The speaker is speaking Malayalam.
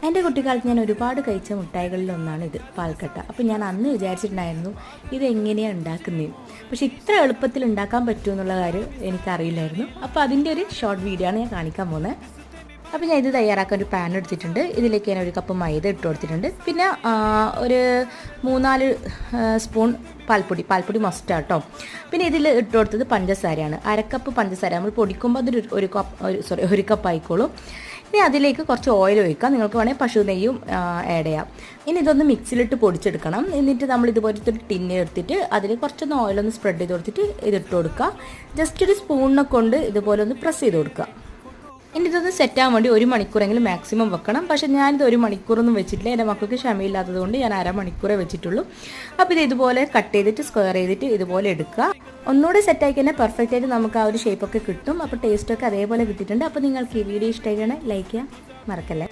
എൻ്റെ കുട്ടിക്കാലത്ത് ഞാൻ ഒരുപാട് കഴിച്ച മിഠായികളിലൊന്നാണ് ഇത്, പാൽക്കട്ട. അപ്പോൾ ഞാൻ അന്ന് വിചാരിച്ചിട്ടുണ്ടായിരുന്നു ഇതെങ്ങനെയാണ് ഉണ്ടാക്കുന്നത്. പക്ഷേ ഇത്ര എളുപ്പത്തിൽ ഉണ്ടാക്കാൻ പറ്റുമെന്നുള്ള കാര്യം എനിക്കറിയില്ലായിരുന്നു. അപ്പോൾ അതിൻ്റെ ഒരു ഷോർട്ട് വീഡിയോ ആണ് ഞാൻ കാണിക്കാൻ പോകുന്നത്. അപ്പോൾ ഞാൻ ഇത് തയ്യാറാക്കാൻ ഒരു പാൻ എടുത്തിട്ടുണ്ട്. ഇതിലേക്ക് ഞാൻ ഒരു കപ്പ് മൈദ ഇട്ട് കൊടുത്തിട്ടുണ്ട്. പിന്നെ ഒരു 3-4 സ്പൂൺ പാൽപ്പൊടി മസ്റ്റ് കേട്ടോ. പിന്നെ ഇതിൽ ഇട്ട് കൊടുത്തത് പഞ്ചസാരയാണ്. അരക്കപ്പ് പഞ്ചസാര. നമ്മൾ പൊടിക്കുമ്പോൾ അതൊരു ഒരു കപ്പ് ആയിക്കോളും. ഇനി അതിലേക്ക് കുറച്ച് ഓയിൽ ഒഴിക്കാം. നിങ്ങൾക്ക് വേണമെങ്കിൽ പശു നെയ്യും ആഡ് ചെയ്യാം. ഇനി ഇതൊന്ന് മിക്സിയിലിട്ട് പൊടിച്ചെടുക്കണം. എന്നിട്ട് നമ്മൾ ഇതുപോലത്തെ ഒരു ടിന്ന് എടുത്തിട്ട് അതിൽ കുറച്ചൊന്ന് ഓയിലൊന്ന് സ്പ്രെഡ് ചെയ്ത് കൊടുത്തിട്ട് ഇതിട്ട് കൊടുക്കുക. ജസ്റ്റ് ഒരു സ്പൂണിനെ കൊണ്ട് ഇതുപോലെ ഒന്ന് പ്രസ് ചെയ്ത് കൊടുക്കുക. ഇനി ഇതൊന്ന് സെറ്റാകാൻ വേണ്ടി 1 മണിക്കൂറെങ്കിലും മാക്സിമം വെക്കണം. പക്ഷേ ഞാനിത് 1 മണിക്കൂറൊന്നും വെച്ചിട്ടില്ല. എൻ്റെ മക്കൾക്ക് ക്ഷമയില്ലാത്തത് കൊണ്ട് ഞാൻ അരമണിക്കൂറേ വെച്ചിട്ടുള്ളൂ. അപ്പോൾ ഇത് ഇതുപോലെ കട്ട് ചെയ്തിട്ട് സ്ക്വയർ ചെയ്തിട്ട് ഇതുപോലെ എടുക്കുക. ഒന്നുകൂടി സെറ്റാക്കി തന്നെ പെർഫെക്റ്റ് ആയിട്ട് നമുക്ക് ആ ഒരു ഷേപ്പൊക്കെ കിട്ടും. അപ്പോൾ ടേസ്റ്റൊക്കെ അതേപോലെ കിട്ടിയിട്ടുണ്ട്. അപ്പോൾ നിങ്ങൾക്ക് ഈ വീഡിയോ ഇഷ്ടമായിട്ടാണ് ലൈക്ക് ചെയ്യാൻ മറക്കല്ലേ.